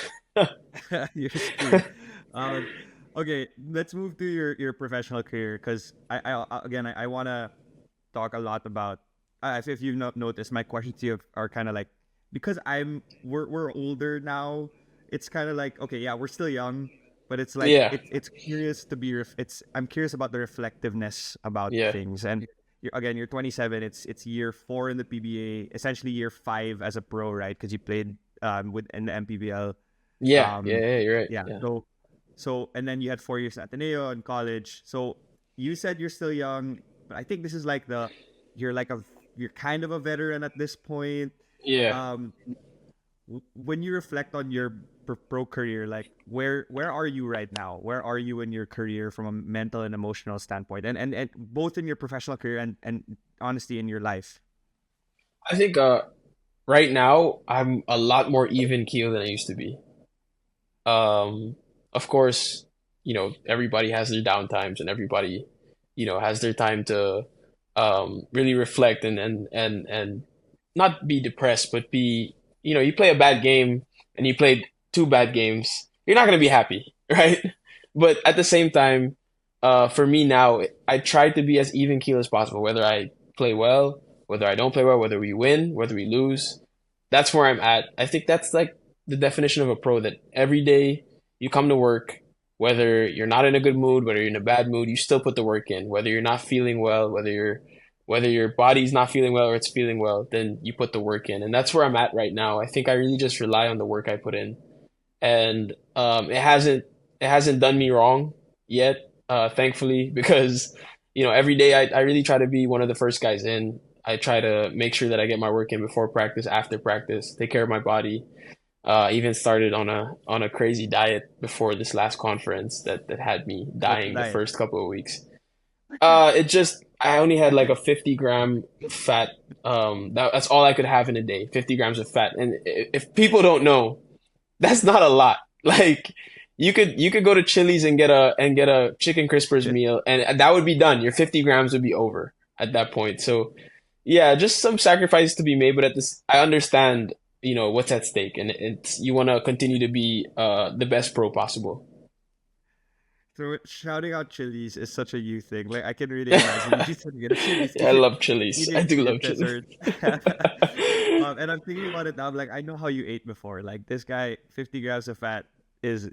You're screwed. Um, okay, let's move to your professional career, because again I want to talk a lot about. If you've not noticed, my questions to you are kind of like, because we're older now. It's kind of like, okay, yeah, we're still young, but it's like Yeah, it's curious to be. I'm curious about the reflectiveness about yeah, things, and you're 27. It's year 4 in the PBA, essentially year 5 as a pro, right? Because you played with in the MPBL. yeah, yeah, um yeah. You're right. yeah, Yeah, so and then you had 4 years at Ateneo and college. So you said you're still young, but I think this is like you're like you're kind of a veteran at this point. yeah. um when you reflect on your pro career, like where are you right now? Where are you in your career from a mental and emotional standpoint, and both in your professional career and honestly in your life? I think right now I'm a lot more even keel than I used to be. Um, of course, everybody has their downtimes and everybody, has their time to really reflect and not be depressed, but be, you play a bad game and you played two bad games, you're not going to be happy, right? But at the same time, for me now, I try to be as even keel as possible, whether I play well, whether I don't play well, whether we win, whether we lose. That's where I'm at. I think that's like the definition of a pro that every day you come to work, whether you're not in a good mood, whether you're in a bad mood, you still put the work in. Whether you're not feeling well, whether your body's not feeling well or it's feeling well, then you put the work in. And that's where I'm at right now. I think I really just rely on the work I put in. And it hasn't done me wrong yet, thankfully, because every day I really try to be one of the first guys in. I try to make sure that I get my work in before practice, after practice, take care of my body. Even started on a crazy diet before this last conference that had me What's the dying the diet? first couple of weeks. It just I only had like a 50-gram fat. That's all I could have in a day, 50 grams of fat. And if people don't know, that's not a lot. Like you could go to Chili's and get a chicken crispers Shit. meal, and that would be done. Your 50 grams would be over at that point. So yeah, just some sacrifices to be made, but at this, I understand, what's at stake, and it's you want to continue to be the best pro possible. So shouting out Chili's is such a you thing. Like I can really imagine you said you get a Chili's I love chilies. I eating do your love chilies. dessert. And I'm thinking about it now. I'm like, I know how you ate before. Like this guy, 50 grams of fat is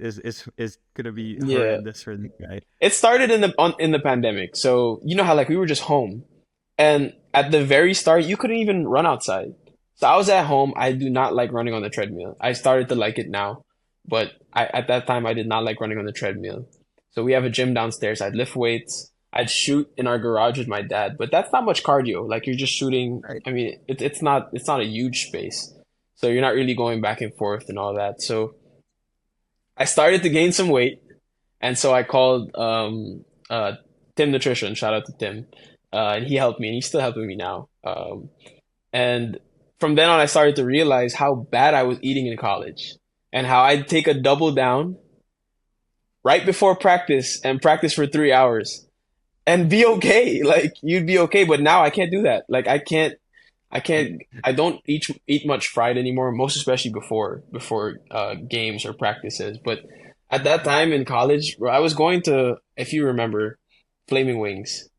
gonna be Yeah. horrendous for this guy. It started in the pandemic. So, you know how like we were just home. And at the very start, you couldn't even run outside. So I was at home. I do not like running on the treadmill. I started to like it now, but at that time I did not like running on the treadmill. So we have a gym downstairs. I'd lift weights. I'd shoot in our garage with my dad, but that's not much cardio. Like you're just shooting. Right. I mean, it's not a huge space. So you're not really going back and forth and all that. So I started to gain some weight. And so I called Tim Nutrition. Shout out to Tim, and he helped me, and he's still helping me now. And from then on, I started to realize how bad I was eating in college, and how I'd take a double down right before practice and practice for 3 hours and be okay. Like you'd be okay, but now I can't do that. Like I don't eat much fried anymore, most especially before games or practices. But at that time in college, where I was going to, if you remember, Flaming Wings.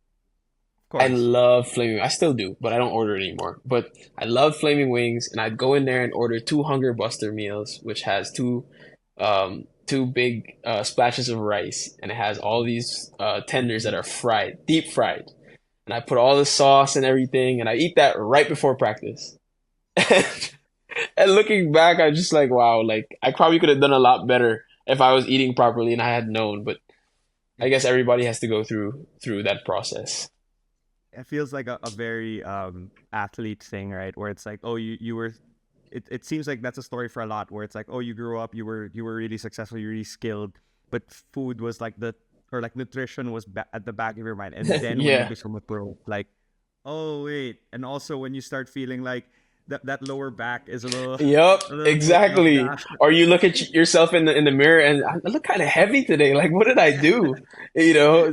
Of I course. love Flaming. I still do, but I don't order it anymore. But I love Flaming Wings, and I'd go in there and order two Hunger Buster meals, which has two big splashes of rice, and it has all these tenders that are fried, deep fried, and I put all the sauce and everything, and I eat that right before practice. And looking back, I'm just like, wow, like I probably could have done a lot better if I was eating properly and I had known. But I guess everybody has to go through that process. It feels like a very athlete thing, right? Where it's like, oh, you were. It seems like that's a story for a lot. Where it's like, oh, you grew up, you were really successful, you're really skilled, but food was like the or like nutrition was at the back of your mind, and then when you Yeah. become a pro, like, oh wait, and also when you start feeling like that lower back is Yep, a little bit of exactly. that. Or you look at yourself in the mirror and I look kind of heavy today. Like, what did I do?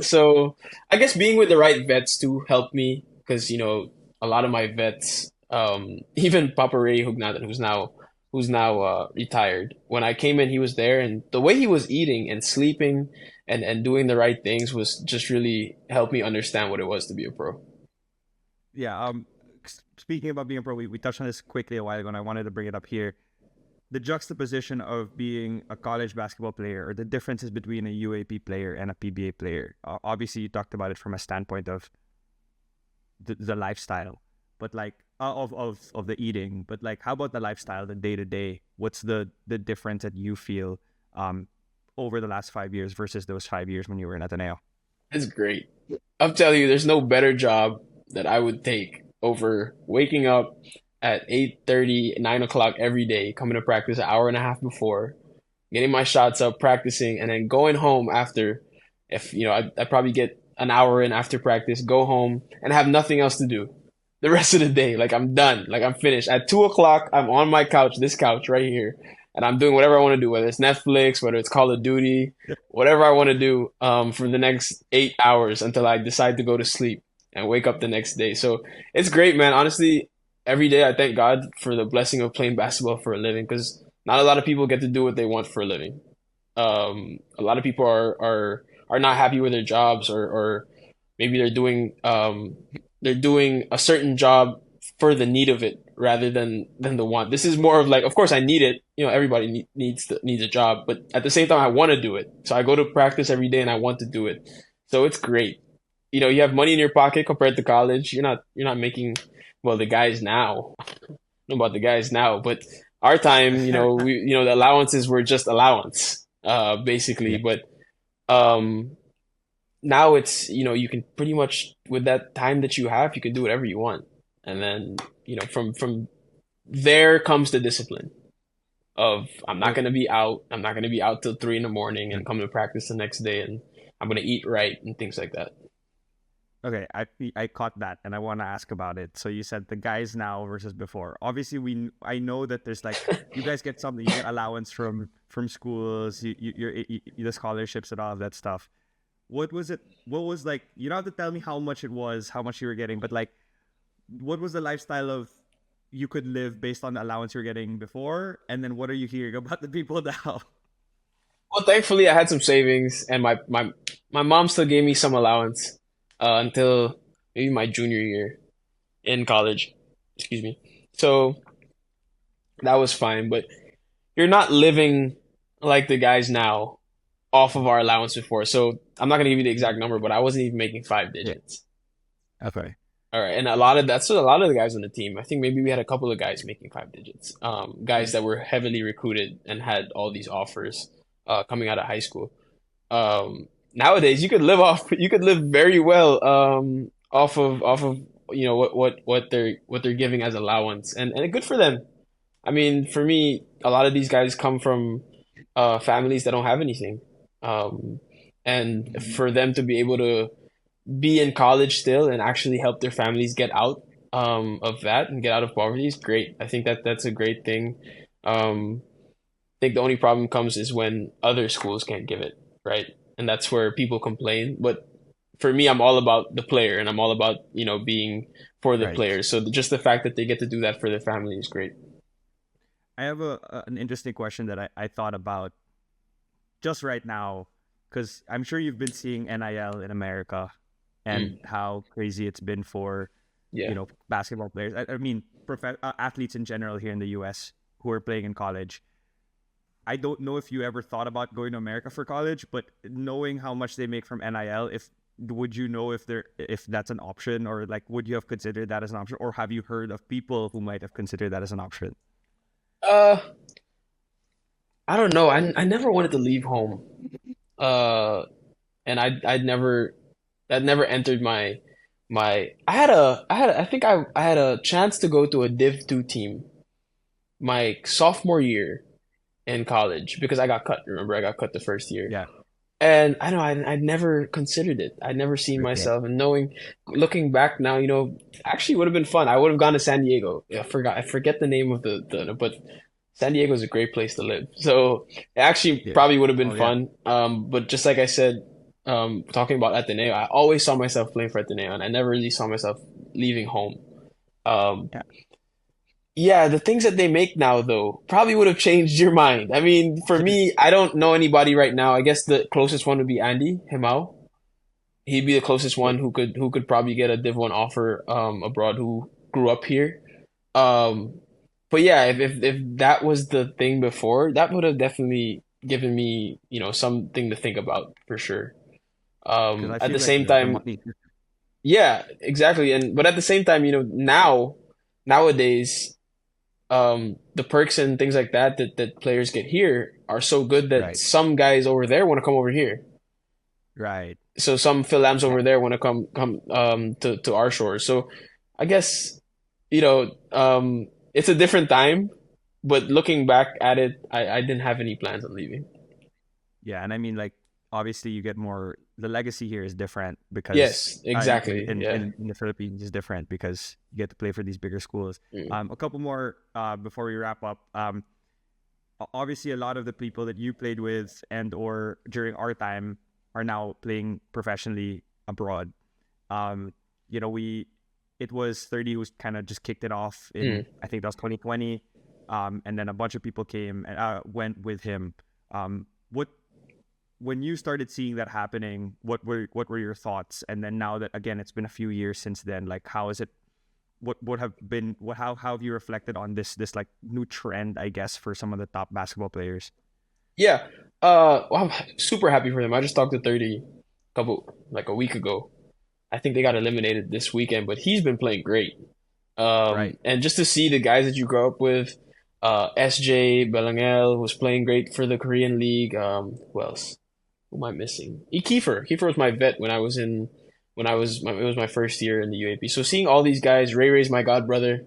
So I guess being with the right vets too helped me because a lot of my vets, even Papa Ray Hugnatan, who's now retired. When I came in, he was there, and the way he was eating and sleeping and doing the right things was just really helped me understand what it was to be a pro. Yeah. Speaking about being a pro, we touched on this quickly a while ago, and I wanted to bring it up here. The juxtaposition of being a college basketball player, or the differences between a UAP player and a PBA player. Obviously, you talked about it from a standpoint of the lifestyle, but like of the eating. But like, how about the lifestyle, the day to day? What's the difference that you feel um over the last 5 years versus those 5 years when you were in Ateneo? It's great. I'm telling you, there's no better job that I would take over waking up at 8:30, 9 o'clock every day, coming to practice an hour and a half before, getting my shots up, practicing, and then going home after. If I probably get an hour in after practice, go home and have nothing else to do. the rest of the day. Like I'm done. Like I'm finished. At 2 o'clock, I'm on my couch, this couch right here, and I'm doing whatever I want to do, whether it's Netflix, whether it's Call of Duty, whatever I want to do for the next 8 hours until I decide to go to sleep and wake up the next day. So it's great, man. Honestly, every day I thank God for the blessing of playing basketball for a living because not a lot of people get to do what they want for a living. A lot of people are not happy with their jobs or maybe they're doing a certain job for the need of it rather than the want. This is more of like, of course, I need it. You know, everybody needs a job, but at the same time, I want to do it. So I go to practice every day, and I want to do it. So it's great. You know, you have money in your pocket compared to college. You're not making well the guys now. I don't know about the guys now, but our time, the allowances were just allowance, basically. Yeah. But um, now it's you can pretty much with that time that you have you can do whatever you want and then from there comes the discipline of I'm not going to be out till 3 in the morning and come to practice the next day and I'm going to eat right and things like that. Okay, I caught that, and I want to ask about it. So you said the guys now versus before. Obviously, I know that there's like you guys get something, you get allowance from schools, the scholarships and all of that stuff. What was it? What was like? You don't have to tell me how much it was, how much you were getting, but like, what was the lifestyle of you could live based on the allowance you were getting before, and then what are you hearing about the people now? Well, thankfully I had some savings and my mom still gave me some allowance until maybe my junior year in college, excuse me. So that was fine, but you're not living like the guys now off of our allowance before. So I'm not gonna give you the exact number, but I wasn't even making five Yeah. digits. Okay. All right, and a lot of the guys on the team. I think maybe we had a couple of guys making five digits. Guys that were heavily recruited and had all these offers coming out of high school. Nowadays, you could live very well off of what they're giving as allowance, and good for them. I mean, for me, a lot of these guys come from families that don't have anything, um, and for them to be able to be in college still and actually help their families get out of that and get out of poverty is great. I think that's a great thing. I think the only problem comes is when other schools can't give it, right? And that's where people complain. But for me, I'm all about the player and I'm all about, being for the Right. player. So just the fact that they get to do that for their family is great. I have an interesting question that I thought about just right now, because I'm sure you've been seeing NIL in America and Mm, how crazy it's been for yeah. basketball players. I mean, athletes in general here in the U.S. who are playing in college. I don't know if you ever thought about going to America for college, but knowing how much they make from NIL, if would you know if that's an option, or like would you have considered that as an option, or have you heard of people who might have considered that as an option? Uh, I don't know. I never wanted to leave home. Uh, and that never entered my. I think I had a chance to go to a Div 2 team my sophomore year in college because I got cut. Remember, I got cut the first year. Yeah. And I know I'd never considered it. I'd never seen Yeah. myself. And looking back now, actually would have been fun. I would have gone to San Diego. I forget the name of but San Diego is a great place to live. So it actually Yeah. probably would have been Oh yeah. fun. But just like I said, talking about Ateneo, I always saw myself playing for Ateneo, and I never really saw myself leaving home. Um, Yeah. yeah, the things that they make now, though, probably would have changed your mind. I mean, for me, I don't know anybody right now. I guess the closest one would be Andy Himao. He'd be the closest one who could probably get a Div 1 offer abroad who grew up here. Um, but yeah, if that was the thing before, that would have definitely given me, something to think about for sure. Because I At feel the like same the time, money. yeah, exactly. But at the same time, nowadays, the perks and things like that players get here are so good that Right. some guys over there want to come over here. Right. So some Phil Lambs over there want to come to our shores. So I guess it's a different time, but looking back at it, I didn't have any plans on leaving. Yeah, and I mean, like, obviously you get more. the legacy here is different because Yes, exactly. Yeah. in the Philippines is different because you get to play for these bigger schools. Mm. A couple more before we wrap up. Obviously, a lot of the people that you played with and or during our time are now playing professionally abroad. Um, we it was 30 who kind of just kicked it off in, Mm. I think that was 2020, and then a bunch of people came and went with him. What When you started seeing that happening, what were your thoughts? And then now that again it's been a few years since then, like how is it? What have been what how have you reflected on this like new trend, I guess, for some of the top basketball players? Yeah. Well, I'm super happy for them. I just talked to 30 couple like a week ago. I think they got eliminated this weekend, but he's been playing great. Right. And just to see the guys that you grow up with, SJ Belangel was playing great for the Korean League. Who else? Who am I missing? Kiefer. Kiefer was my vet it was my first year in the UAP. So seeing all these guys, Ray Ray's my god brother.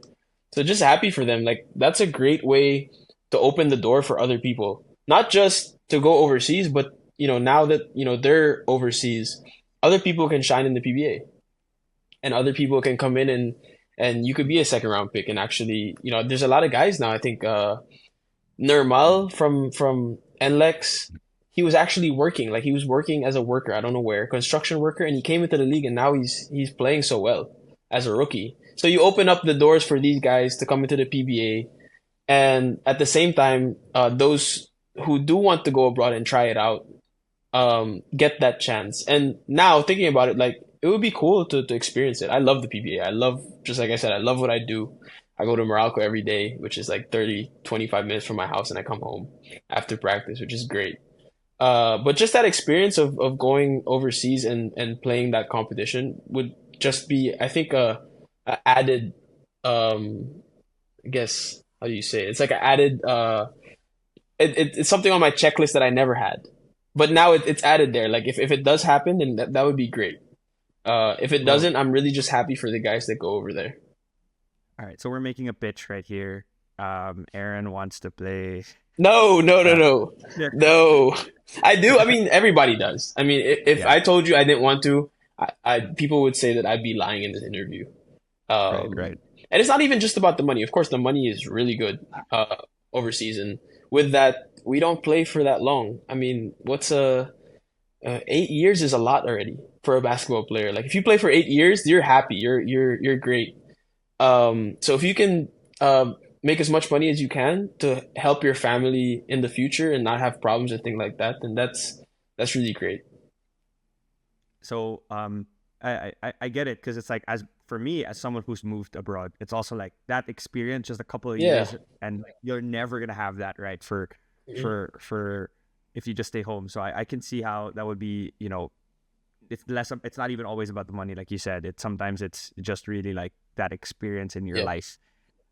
So just happy for them. Like that's a great way to open the door for other people. Not just to go overseas, but now that they're overseas, other people can shine in the PBA. And other people can come in and you could be a second round pick and actually, there's a lot of guys now. I think Nirmal from NLEX, he was actually working. Like he was working as a worker, I don't know where, construction worker, and he came into the league and now he's playing so well as a rookie. So you open up the doors for these guys to come into the PBA, and at the same time, those who do want to go abroad and try it out get that chance. And now thinking about it, like it would be cool to experience it. I love the PBA. I love, just like I said, I love what I do. I go to Morocco every day, which is like 30-25 minutes from my house, and I come home after practice, which is great. But just that experience of going overseas and playing that competition would just be, I think, a added, I guess, how do you say it? It's like an added, it's something on my checklist that I never had. But now it's added there. Like if it does happen, then that would be great. If it Well, doesn't, I'm really just happy for the guys that go over there. all right. So we're making a pitch right here. Aaron wants to play. No, no, no, Uh, no, yeah. no. I do. I mean, everybody does. I mean, if Yeah. I told you I didn't want to, people would say that I'd be lying in this interview. Right. Um, Right. and it's not even just about the money. Of course, the money is really good overseas, and with that, we don't play for that long. I mean, 8 years is a lot already for a basketball player. Like if you play for 8 years, you're happy. You're great. So if you can make as much money as you can to help your family in the future and not have problems and things like that, then that's really great. So I get it because it's like, as for me as someone who's moved abroad, it's also like that experience just a couple of Yeah. years, and you're never gonna have that, right, Mhm. for if you just stay home. So I can see how that would be. It's not even always about the money, like you said. It's just really like that experience in your Yeah. life.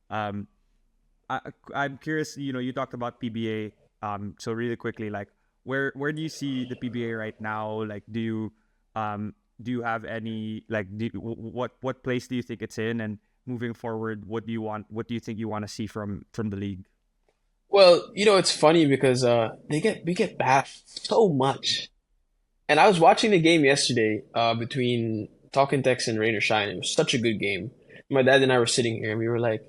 Um, I, I'm curious. You talked about PBA. So really quickly, like where do you see the PBA right now? Like, do you have any like what place do you think it's in? And moving forward, what do you want? What do you think you want to see from the league? Well, it's funny because we get bashed so much. And I was watching the game yesterday between Talking Tex and Rain or Shine. It was such a good game. My dad and I were sitting here and we were like,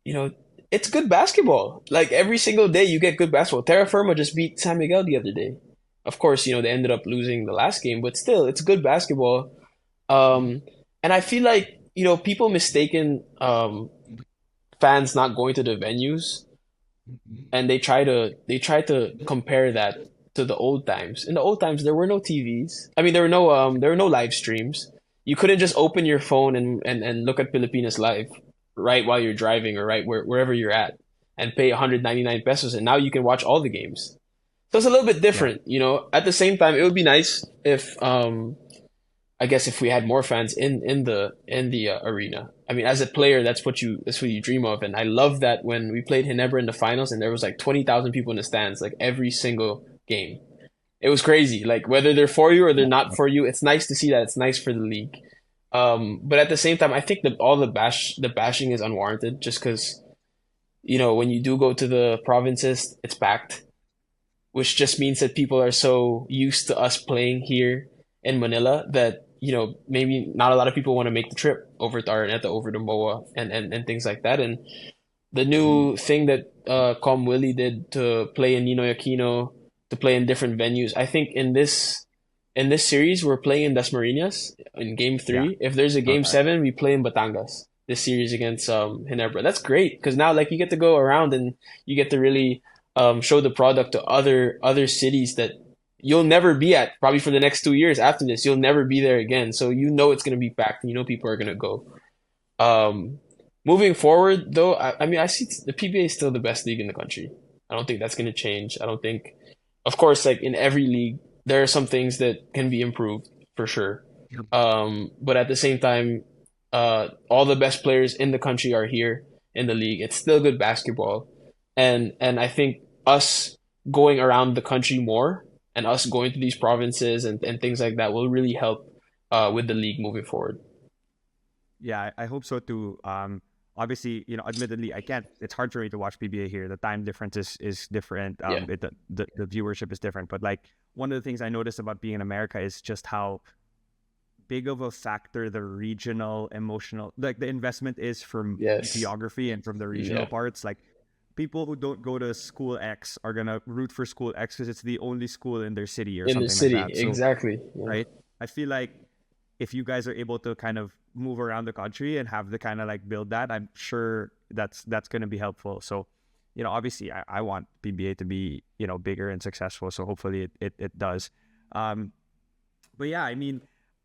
you know, it's good basketball. Like every single day you get good basketball. Terra Firma just beat San Miguel the other day. Of course, they ended up losing the last game, but still, it's good basketball. Um, and I feel like, people mistaken fans not going to the venues, and they try to compare that to the old times. In the old times, there were no TVs. I mean, there were no live streams. You couldn't just open your phone and look at Pilipinas live right while you're driving or right wherever you're at and pay 199 pesos, and now you can watch all the games. So it's a little bit Yeah. different. At the same time, it would be nice if I guess if we had more fans in the arena. I mean, as a player, that's what you dream of, and I love that when we played Hinebra in the finals, and there was like 20,000 people in the stands, like every single game. It was crazy. Like whether they're for you or they're not for you, it's nice to see that. It's nice for the league. But at the same time, I think that all the bashing is unwarranted, just because when you do go to the provinces, it's packed, which just means that people are so used to us playing here. in Manila that, maybe not a lot of people want to make the trip over to Araneta, over to MOA, and things like that. And the Mm. new thing that Com Willie did to play in Ninoy Aquino, to play in different venues. I think in this series we're playing in Dasmariñas in game Yeah. three. If there's a game Okay. seven, we play in Batangas. This series against Ginebra. That's great because now like you get to go around and you get to really show the product to other cities that you'll never be at probably for the next 2 years after this. You'll never be there again. So it's gonna be packed and people are gonna go. Um, Moving forward, though, I mean, I see the PBA is still the best league in the country. I don't think that's going to change. I don't think, of course, like in every league, there are some things that can be improved for sure. Yep. But at the same time, all the best players in the country are here in the league. It's still good basketball, and I think us going around the country more and us going to these provinces and things like that will really help with the league moving forward. Yeah, I hope so too. Obviously, admittedly, I can't. It's hard for me to watch PBA here. The time difference is different. Yeah. The viewership is different. But like one of the things I noticed about being in America is just how big of a factor the regional emotional, like the investment is from Yes. geography and from the regional Yeah. parts. Like people who don't go to school X are gonna root for school X because it's the only school in their city or In the something like city, that. So exactly. Yeah. right, I feel like if you guys are able to kind of move around the country and have the kind of like build that, I'm sure that's going to be helpful. So, obviously I want PBA to be, bigger and successful. So hopefully it does. Um, but yeah, I mean,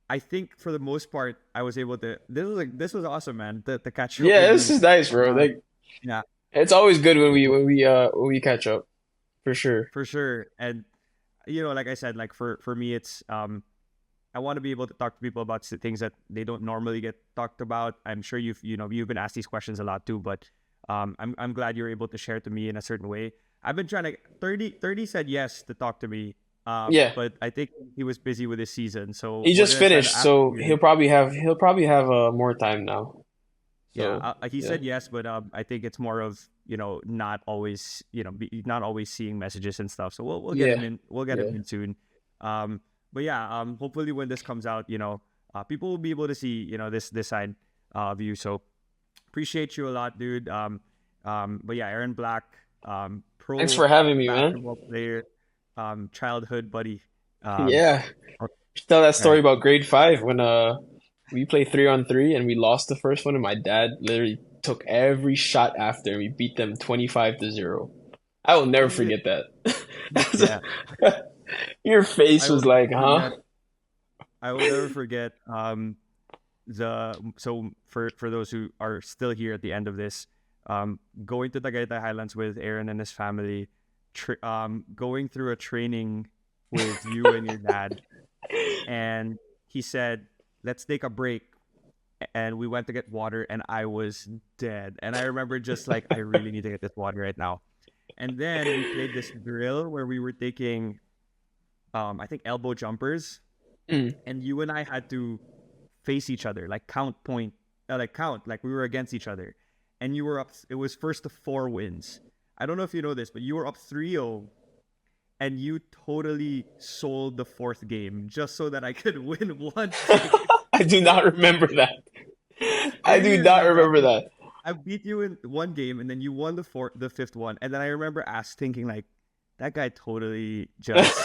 I think for the most part, I was able to, this was awesome, man, to catch up Yeah, with this you. is nice, bro. Um, Like yeah, it's always good when we catch up, for sure. for sure. And, like I said, like for me, it's, I want to be able to talk to people about things that they don't normally get talked about. I'm sure you've been asked these questions a lot too, but I'm glad you're able to share to me in a certain way. I've been trying to 30 said yes to talk to me, Yeah. but I think he was busy with his season, so He we're just gonna try to finished, ask so he'll you. probably have more time now. Yeah, So, he yeah. said yes, but I think it's more of not always not always seeing messages and stuff. So we'll get him Yeah. in. We'll get him Yeah. in soon. But yeah, hopefully when this comes out, people will be able to see this side of you. So appreciate you a lot, dude. But yeah, Aaron Black, Thanks pro for having me, man. basketball player, childhood buddy. Um, Yeah. all Tell that story right. about grade five when we played 3-on-3 and we lost the first one and my dad literally took every shot after and we beat them 25-0. I will never Is it? forget that. Yeah, Your face I will was like, never huh? forget. I will never forget. So for those who are still here at the end of this, going to Tagaytay Highlands with Aaron and his family, going through a training with you and your dad, and he said, "Let's take a break." And we went to get water, and I was dead. And I remember just like, I really need to get this water right now. And then we played this drill where we were taking, I think elbow jumpers, Mm. and you and I had to face each other, like count point, like count, like we were against each other. And you were up, it was first to four wins. I don't know if you know this, but you were up 3-0, and you totally sold the fourth game just so that I could win one game. I do not remember that. I Maybe do you not remember, remember that. I beat you in one game, and then you won the fifth one. And then I remember thinking like, that guy totally just.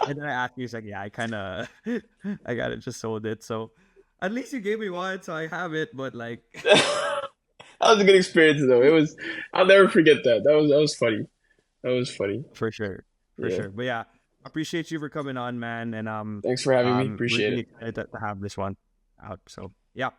And then I asked you, he's like, yeah, I kind of, I got it, just sold it. So at least you gave me one, so I have it. But like, That was a good experience though. I'll never forget that. That was funny. That was funny. for sure, for Yeah. sure. But yeah, appreciate you for coming on, man. And Thanks for having me. we're Appreciate really it. excited to have this one out. So yeah.